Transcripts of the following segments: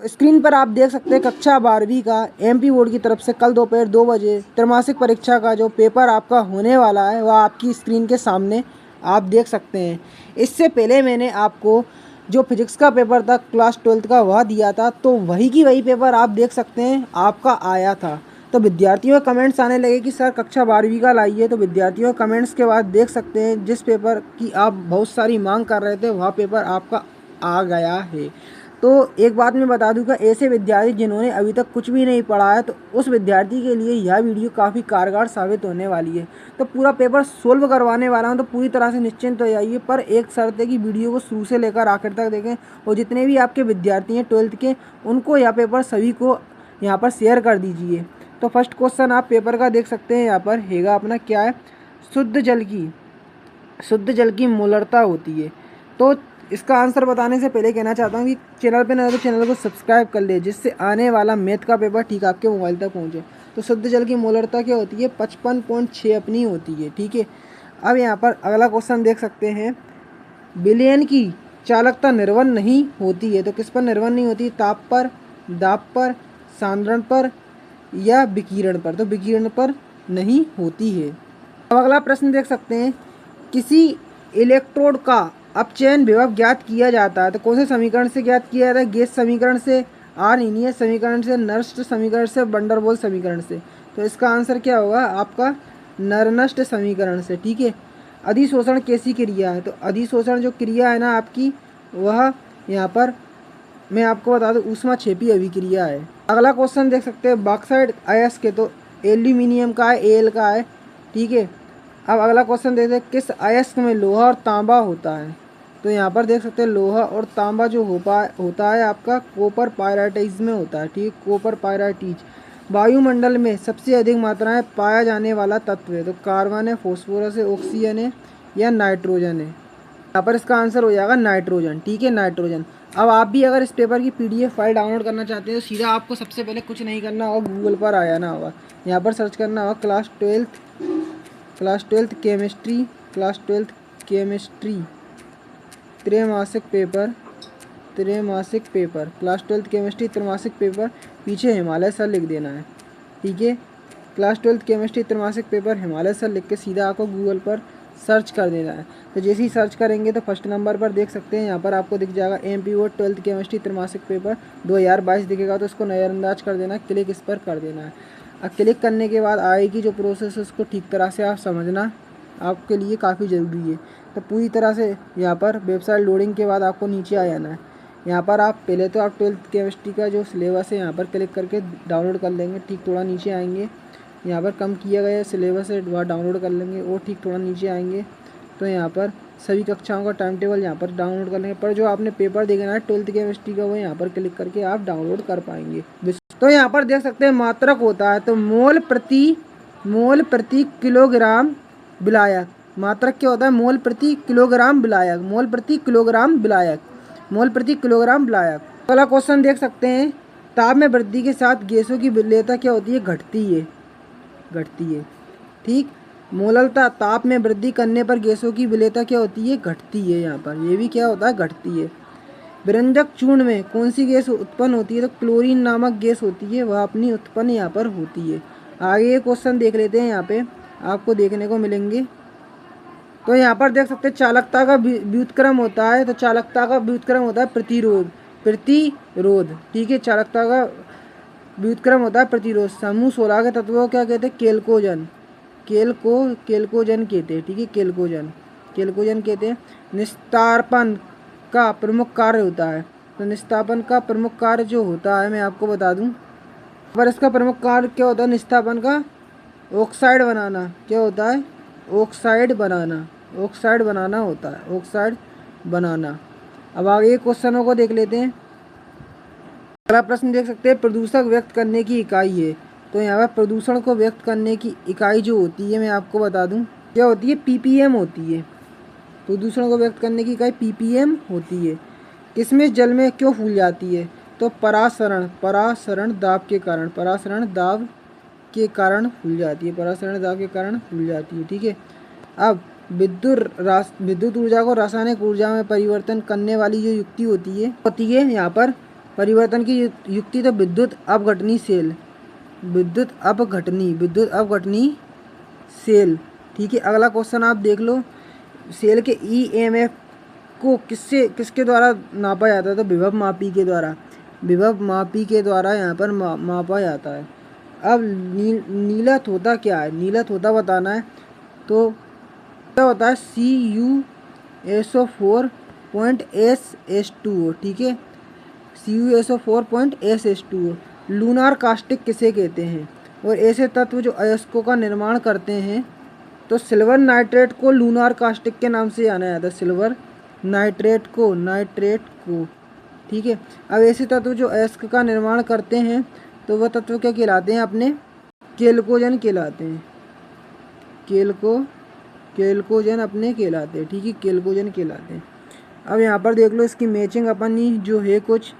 Screen पर आप देख सकते हैं कक्षा 12वीं का एमपी बोर्ड की तरफ से कल दोपहर 2 बजे त्रैमासिक परीक्षा का जो पेपर आपका होने वाला है वह आपकी स्क्रीन के सामने आप देख सकते हैं। इससे पहले मैंने आपको जो फिजिक्स का पेपर था क्लास 12th का वह दिया था, तो वही की वही पेपर आप देख सकते हैं आपका आया था। तो विद्यार्थियों के कमेंट्स आने लगे कि सर कक्षा 12वीं का लाइए, तो विद्यार्थियों के कमेंट्स के बाद देख सकते हैं जिस पेपर की आप बहुत सारी मांग कर रहे थे वह पेपर आपका आ गया है। तो एक बात मैं बता दूं कि ऐसे विद्यार्थी जिन्होंने अभी तक कुछ भी नहीं पढ़ा है तो उस विद्यार्थी के लिए यह वीडियो काफ़ी कारगर साबित होने वाली है। तो पूरा पेपर सोल्व करवाने वाला हूं, तो पूरी तरह से निश्चिंत हो जाइए। पर एक शर्त है कि वीडियो को शुरू से लेकर आखिर तक देखें और जितने भी आपके विद्यार्थी हैं 12th के उनको यह पेपर सभी को यहाँ पर शेयर कर दीजिए। तो फर्स्ट क्वेश्चन आप पेपर का देख सकते हैं, यहाँ पर हैगा अपना क्या है, शुद्ध जल की मोलरता होती है। तो इसका आंसर बताने से पहले कहना चाहता हूँ कि चैनल पे नए तो चैनल को सब्सक्राइब कर ले, जिससे आने वाला मैथ का पेपर ठीक आपके मोबाइल तक पहुँचे। तो शुद्ध जल की मोलरता क्या होती है, 55.6 अपनी होती है। ठीक है, अब यहाँ पर अगला क्वेश्चन देख सकते हैं, विलयन की चालकता निर्भर नहीं होती है। तो किस पर निर्भर नहीं होती, ताप पर, दाब पर, सांद्रण पर या विकिरण पर। तो विकिरण पर नहीं होती है। अब अगला प्रश्न देख सकते हैं, किसी इलेक्ट्रोड का अपचयन विभव ज्ञात किया जाता है। तो कौन से समीकरण से ज्ञात किया जाता है, गेस समीकरण से, आर्निनियस समीकरण से, नर्स्ट समीकरण से, वंडरवॉल समीकरण से। तो इसका आंसर क्या होगा आपका, नर्नस्ट समीकरण से। ठीक है, अधिशोषण कैसी क्रिया है, तो अधिशोषण जो क्रिया है ना आपकी वह यहाँ पर मैं आपको बता दूं ऊष्माक्षेपी अभिक्रिया है। अगला क्वेश्चन देख सकते हैं, बॉक्साइड अयस्क के, तो एल्यूमिनियम का है, एल का है। ठीक है, अब अगला क्वेश्चन देखते हैं, किस अयस्क में लोहा और तांबा होता है। तो यहाँ पर देख सकते हैं लोहा और तांबा जो होता है आपका कॉपर पायराइटिज में होता है। ठीक है, कॉपर पायराइटिज। वायुमंडल में सबसे अधिक मात्रा में पाया जाने वाला तत्व है। तो कार्बन है, फॉस्फोरस है, ऑक्सीजन है या नाइट्रोजन है। यहाँ पर इसका आंसर हो जाएगा नाइट्रोजन। ठीक है, नाइट्रोजन। अब आप भी अगर इस पेपर की पीडीएफ फाइल डाउनलोड करना चाहते हैं तो सीधा आपको सबसे पहले कुछ नहीं करना होगा, गूगल पर आ जाना होगा। यहाँ पर सर्च करना होगा क्लास ट्वेल्थ केमिस्ट्री त्रैमासिक पेपर क्लास 12th केमिस्ट्री त्रैमासिक पेपर, पीछे हिमालय सर लिख देना है। ठीक है, क्लास 12th केमिस्ट्री त्रैमासिक पेपर हिमालय सर लिख के सीधा आपको गूगल पर सर्च कर देना है। तो जैसे ही सर्च करेंगे तो फर्स्ट नंबर पर देख सकते हैं यहाँ पर आपको दिख जाएगा एमपी बोर्ड 12th केमिस्ट्री त्रैमासिक पेपर 2022 दिखेगा। तो इसको नज़रअंदाज कर देना है, क्लिक इस पर कर देना है। अब क्लिक करने के बाद आएगी जो प्रोसेस है उसको ठीक तरह से आप समझना आपके लिए काफ़ी ज़रूरी है। तो पूरी तरह से यहाँ पर वेबसाइट लोडिंग के बाद आपको नीचे आ जाना है। यहाँ पर आप पहले तो आप 12th केमिस्ट्री का जो सिलेबस है यहाँ पर क्लिक करके डाउनलोड कर लेंगे। ठीक थोड़ा नीचे आएंगे, यहाँ पर कम किया गया सिलेबस है वह डाउनलोड कर लेंगे और ठीक थोड़ा नीचे आएंगे तो यहाँ पर सभी कक्षाओं का टाइम टेबल यहाँ पर डाउनलोड कर लेंगे। पर जो आपने पेपर देखना है 12th केमिस्ट्री का वो यहाँ पर क्लिक करके आप डाउनलोड कर पाएंगे। तो यहाँ पर देख सकते हैं मात्रक होता है, तो मोल प्रति किलोग्राम विलायक। मात्रक क्या होता है, मोल प्रति किलोग्राम विलायक। अगला क्वेश्चन देख सकते हैं, ताप में वृद्धि के साथ गैसों की विलेयता क्या होती है, घटती है। ठीक, मोललता ताप में वृद्धि करने पर गैसों की विलेयता क्या होती है, घटती है। यहाँ पर ये भी क्या होता है, घटती है। व्यंजक चूर्ण में कौन सी गैस उत्पन्न होती है, तो क्लोरीन नामक गैस होती है, वह अपनी उत्पन्न यहाँ पर होती है। आगे ये क्वेश्चन देख लेते हैं, यहाँ पे आपको देखने को मिलेंगे। तो यहाँ पर देख सकते हैं चालकता का व्युत्क्रम होता है, तो चालकता का व्युत्क्रम होता है प्रतिरोध। ठीक है, चालकता का व्युत्क्रम होता है प्रतिरोध। समूह 16 के तत्वों को क्या कहते हैं, केल्कोजन कहते हैं। ठीक है, केल्कोजन कहते हैं। निस्तारपण का प्रमुख कार्य होता है, तो निस्तापन का प्रमुख कार्य जो होता है मैं आपको बता दूं, पर इसका प्रमुख कार्य क्या होता है, निस्तापन का ऑक्साइड बनाना। क्या होता है, ऑक्साइड बनाना। अब आगे क्वेश्चनों को देख लेते हैं। अगला प्रश्न देख सकते हैं, प्रदूषक व्यक्त करने की इकाई है। तो यहाँ पर प्रदूषण को व्यक्त करने की इकाई जो होती है मैं आपको बता दूं क्या होती है, पीपीएम होती है। प्रदूषण को व्यक्त करने की इकाई पीपीएम होती है। किशमिश जल में क्यों फूल जाती है, तो परासरण दाब के कारण फूल जाती है। ठीक है, अब विद्युत ऊर्जा को रासायनिक ऊर्जा में परिवर्तन करने वाली जो युक्ति होती है यहाँ पर परिवर्तन की युक्ति तो विद्युत अपघटनी सेल, विद्युत अपघटनी सेल। ठीक है, अगला क्वेश्चन आप देख लो। सेल के ईएमएफ को किसके द्वारा नापा जाता है? तो विभव मापी के द्वारा, यहाँ पर मापा जाता है। अब नीला तोता क्या है? नीला तोता बताना है। तो क्या होता है? CuSO4.SS2O। ठीक है, CuSO4.SS2O। लूनार कास्टिक किसे कहते हैं? और ऐसे तत्व जो अयस्कों का निर्माण करते हैं, तो सिल्वर नाइट्रेट को लूनार कास्टिक के नाम से जाना जाता है, सिल्वर नाइट्रेट को। ठीक है, अब ऐसे तत्व जो अयस्क का निर्माण करते हैं, तो वह तत्व क्या कहलाते हैं? अपने केल्कोजन कहलाते हैं, केल्कोजन अपने कहलाते हैं। ठीक है, केल्कोजन कहलाते हैं। अब यहाँ पर देख लो, इसकी मैचिंग अपन ही जो है कुछ,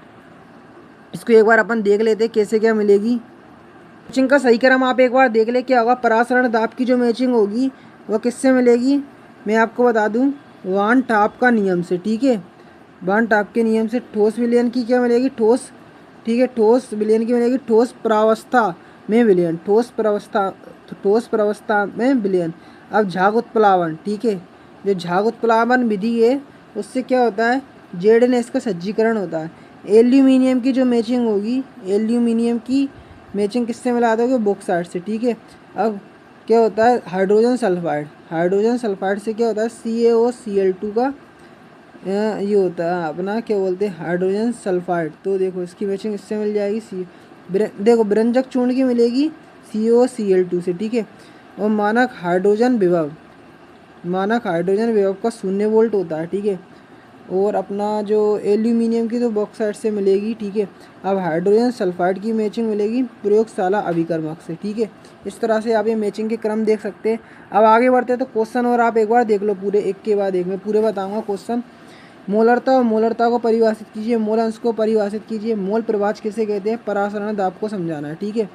इसको एक बार अपन देख लेते कैसे क्या मिलेगी। मैचिंग का सही क्रम आप एक बार देख ले क्या होगा। परासरण दाब की जो मैचिंग होगी वह किससे मिलेगी? मैं आपको बता दूं, वान टाप का नियम से। ठीक है, वान टाप के नियम से ठोस विलयन की क्या मिलेगी? ठोस। ठीक है, ठोस विलयन की मिलेगी ठोस प्रावस्था में विलयन, ठोस प्रावस्था में विलयन। अब झाग उत्प्लावन। ठीक है, जो झाग उत्प्लावन विधि है उससे क्या होता है? जेडनेस का सज्जीकरण होता है। एल्यूमिनियम की जो मैचिंग होगी, एल्यूमिनियम की मैचिंग किससे मिला दोगे? बॉक्साइट से। ठीक है, अब क्या होता है? हाइड्रोजन सल्फाइड से क्या होता है? CaOCl2 का ये होता है अपना, क्या बोलते हैं? Hydrogen sulphide. तो देखो इसकी मैचिंग इससे मिल जाएगी। देखो विरंजक चूर्ण की मिलेगी CaOCl2 से। ठीक है, और मानक हाइड्रोजन विभव का 0 वोल्ट होता है। ठीक है, और अपना जो एल्यूमिनियम की तो बॉक्साइट से मिलेगी। ठीक है, अब हाइड्रोजन सल्फाइड की मैचिंग मिलेगी प्रयोगशाला अभिकर्मक से। ठीक है, इस तरह से आप ये मैचिंग के क्रम देख सकते हैं। अब आगे बढ़ते हैं तो क्वेश्चन और आप एक बार देख लो पूरे, एक के बाद एक मैं पूरे बताऊंगा क्वेश्चन। मोलरता को परिभाषित कीजिए, मोल अंश को परिभाषित कीजिए, मोल प्रभाज किसे कहते हैं? परासरण दाब को समझाना है। ठीक है,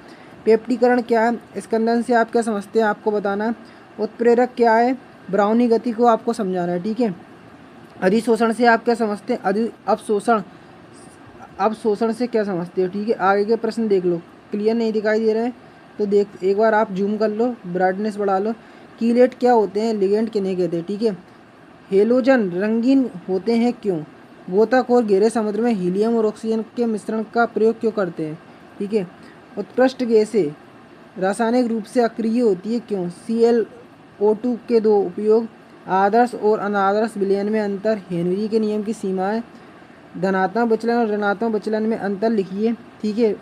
पेप्टीकरण क्या है? स्कंदन से आप क्या समझते हैं आपको बताना है। उत्प्रेरक क्या है? ब्राउनी गति को आपको समझाना है। ठीक है, अधिशोषण से आप क्या समझते हैं? अवशोषण से क्या समझते हो? ठीक है, आगे के प्रश्न देख लो। क्लियर नहीं दिखाई दे रहे हैं तो देख एक बार आप जूम कर लो, ब्राइटनेस बढ़ा लो। कीलेट क्या होते हैं? लिगेंड किन्हें कहते हैं? ठीक है, हेलोजन रंगीन होते हैं क्यों? गोताखोर गहरे समुद्र में हीलियम और ऑक्सीजन के मिश्रण का प्रयोग क्यों करते हैं? ठीक है, उत्कृष्ट गैसें रासायनिक रूप से अक्रिय होती है क्यों? ClO2 के दो उपयोग। आदर्श और अनादर्श विलयन में अंतर। हेनरी के नियम की सीमाएं। धनात्मक विचलन और ऋणात्मक विचलन में अंतर लिखिए। ठीक है,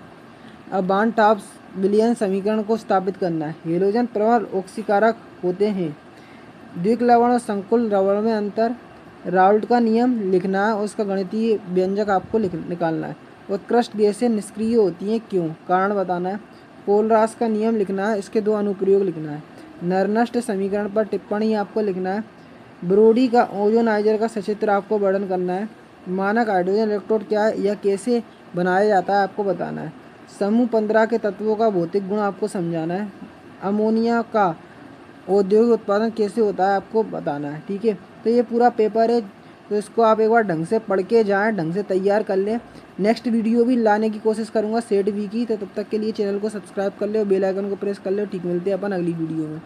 अब बान टाप्स विलयन समीकरण को स्थापित करना है। हेलोजन प्रबल ऑक्सीकारक होते हैं। द्विक लवण और संकुल लवण में अंतर। राउल्ट का नियम लिखना है, उसका गणितीय व्यंजक आपको निकालना है। उत्कृष्ट गैसें निष्क्रिय होती हैं क्यों? कारण बताना है। कोलरास का नियम लिखना है, इसके 2 अनुप्रयोग लिखना है। नरनष्ट समीकरण पर टिप्पणी आपको लिखना है। ब्रोडी का ओजोनाइजर का सचित्र आपको वर्णन करना है। मानक हाइड्रोजन इलेक्ट्रोड क्या है, यह कैसे बनाया जाता है आपको बताना है। समूह 15 के तत्वों का भौतिक गुण आपको समझाना है। अमोनिया का औद्योगिक उत्पादन कैसे होता है आपको बताना है। ठीक है, तो ये पूरा पेपर है, तो इसको आप एक बार ढंग से पढ़ के जाएँ, ढंग से तैयार कर लें। नेक्स्ट वीडियो भी लाने की कोशिश करूँगा सेट वी की, तो तब तक के लिए चैनल को सब्सक्राइब कर ले और बेल आइकन को प्रेस कर ले। ठीक, मिलते हैं अपन अगली वीडियो में।